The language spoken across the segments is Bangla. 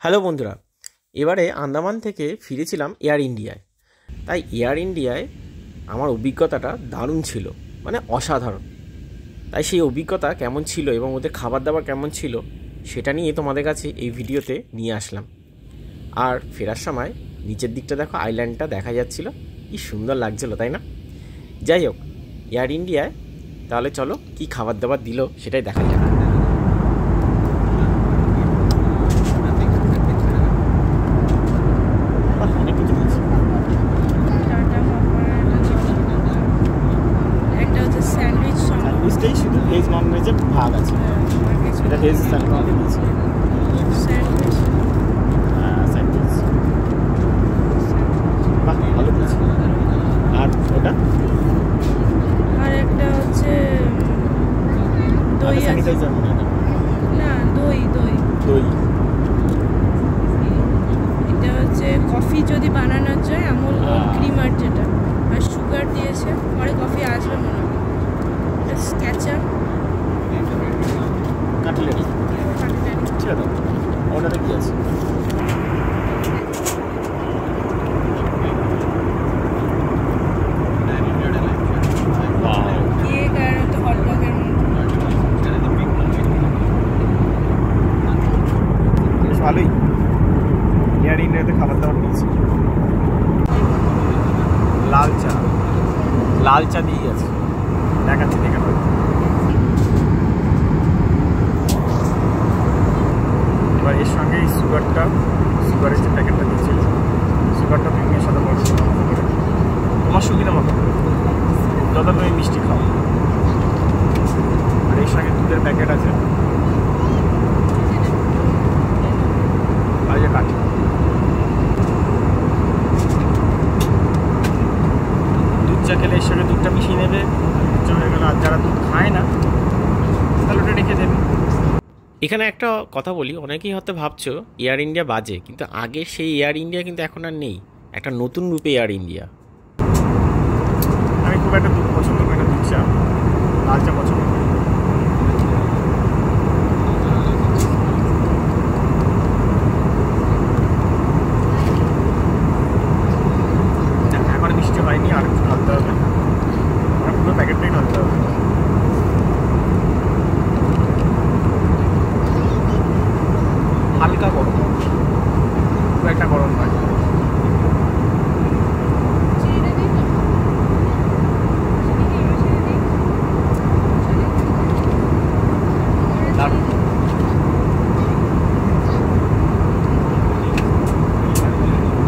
হ্যালো বন্ধুরা, এবারে আন্দামান থেকে ফিরেছিলাম এয়ার ইন্ডিয়ায়। তাই এয়ার ইন্ডিয়ায় আমার অভিজ্ঞতাটা দারুণ ছিল, মানে অসাধারণ। তাই সেই অভিজ্ঞতা কেমন ছিল এবং ওদের খাবার দাবার কেমন ছিল সেটা নিয়ে তোমাদের কাছে এই ভিডিওতে নিয়ে আসলাম। আর ফেরার সময় নিচের দিকটা দেখো, আইল্যান্ডটা দেখা যাচ্ছিল, কি সুন্দর লাগছিল, তাই না? যাই হোক, এয়ার ইন্ডিয়ায় তাহলে চলো কি খাবার দাবার দিল সেটাই দেখা যাক। শুধু ভেজ নন ভেজের ভাগ আছে, এটা ভেজ স্যান্ডউইচ দিয়েছে। স্যান্ডউইচ বাহ, ভালো দিয়েছে। আর ওটা আর একটা হচ্ছে দই, স্যানিটাইজার মনে হয় না দই দই দই। এটা হচ্ছে কফি যদি বানানো যায় আমুল ক্রিমার যেটা, আর সুগার দিয়েছে, পরে কফি আসবে মনে হয়। কেচাপ, কাটলেট, ঠিক আছে। অর্ডারে কি আছে? কেক আর হচ্ছে হটডগের বেশ ভালোই। এয়ার ইন্ডিয়াতে খাবার দাবার নিয়েছি। লাল চা দিয়েই আছে, দেখাচ্ছি দেখে পাবো। এবার এর সঙ্গে এই সুগারের যে প্যাকেটটা দিয়েছিল, সুগারটা তুমি মেশাতে পারছো তোমার সুবিধা মতো, যত তুমি মিষ্টি খাও। আর এর সঙ্গে দুধের প্যাকেট আছে, আর যে কাঠি। দুধ চা খেলে এর সঙ্গে দুধটা মিশিয়ে নেবে, হয়ে গেল। আর যারা দুধ খায় না তাহলে ওটা রেখে দেবে। এখানে একটা কথা বলি, অনেকেই হয়তো ভাবছো এয়ার ইন্ডিয়া বাজে, কিন্তু আগে সেই এয়ার ইন্ডিয়া কিন্তু এখন আর নেই, একটা নতুন রূপে এয়ার ইন্ডিয়া। আমি খুব একটা দুধ পছন্দ করি না, দুধ চা, লাল চা পছন্দ করি। এখন মিষ্টি হয়নি, আর একটু ঢালতে হবে, আর পুরো প্যাকেটটাই ঢালতে হবে। হালকা গরম, খুব একটা গরম নয়।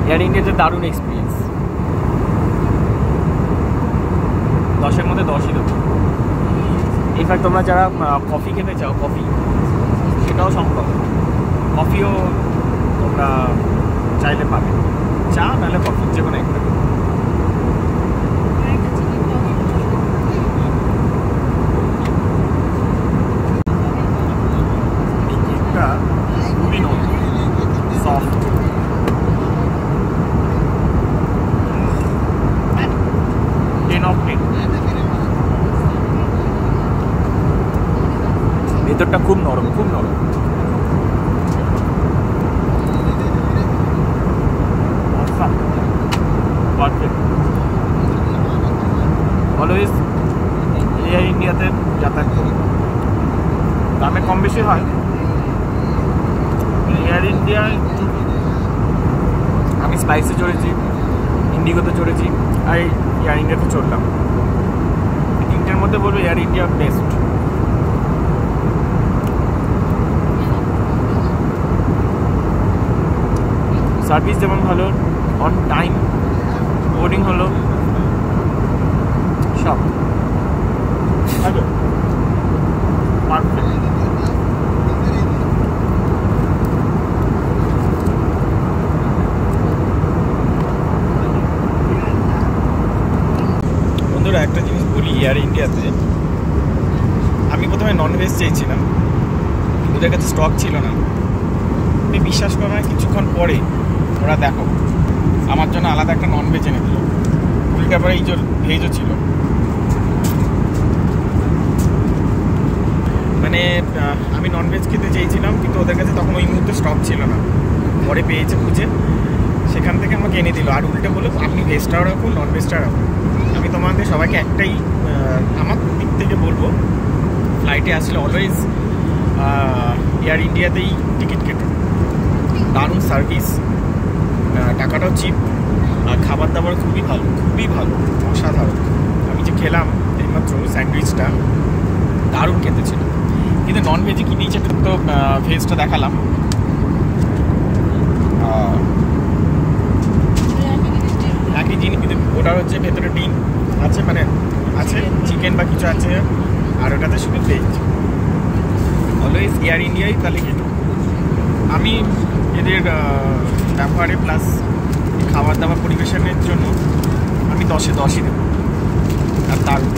এয়ার ইন্ডিয়াতে দারুণ এক্সপিরিয়েন্স, 10-এর মধ্যে 10ই দেবো। ইনফ্যাক্ট তোমরা যারা কফি খেতে চাও, কফি সেটাও সম্ভব, কফিও তোমরা চাইলে পাবে, চা নাহলে কফি, যে কোনো একটা। কেকটা খুবই নরম, সফট, ভেতরটা খুব নরম, খুব নরম। অলওয়েজ এয়ার ইন্ডিয়াতে যাতায়াত করি, দামে কম বেশি হয়। এয়ার ইন্ডিয়ায় আমি স্পাইসে চড়েছি, ইন্ডিগোতে চড়েছি, আর এয়ার ইন্ডিয়াতে চড়লাম। তিনটের মধ্যে বলবো এয়ার ইন্ডিয়া বেস্ট। সার্ভিস যেমন ভালো, অন টাইম বোর্ডিং হলো, সব ভালো, পারফেক্ট। বন্ধুরা, একটা জিনিস বলি, এয়ার ইন্ডিয়াতে আমি প্রথমে ননভেজ চেয়েছিলাম, ওদের কাছে স্টক ছিল না। তুমি বিশ্বাস করো না, কিছুক্ষণ পরে ওরা দেখো আমার জন্য আলাদা একটা ননভেজ এনে দিল, উল্টা পরে এই যে ভেজও ছিল। মানে আমি ননভেজ খেতে চেয়েছিলাম, কিন্তু ওদের কাছে তখন ওই মুহূর্তে স্টক ছিল না। পরে পেয়েছে খুঁজে, সেখান থেকে আমাকে এনে দিল। আর উল্টে বলো আপনি ভেজটাও রাখুন, নন ভেজটাও রাখুন। আমি তোমাদের সবাইকে একটাই আমার দিক থেকে বলবো, ফ্লাইটে আসলে অলওয়েজ এয়ার ইন্ডিয়াতেই টিকিট কেটো। দারুণ সার্ভিস, টাকাটাও চিপ, আর খাবার দাবার খুবই ভালো, খুবই ভালো, অসাধারণ। আমি যে খেলাম এইমাত্র স্যান্ডউইচটা, দারুণ খেতে ছিল। কিন্তু নন ভেজে কি দিয়েছে, তো ভেজটা দেখালাম। একই জিনিস, কিন্তু ওটা হচ্ছে ভেতরে ডিম আছে, মানে আছে চিকেন বা কিছু আছে, আর ওটাতে শুধু ভেজ। অলওয়েজ এয়ার ইন্ডিয়াই তাহলে খেতো। আমি এদের ব্যবহারে প্লাস খাবার দাবার পরিবেশনের জন্য আমি 10-এ 10ই দেবো। আর দারুণ।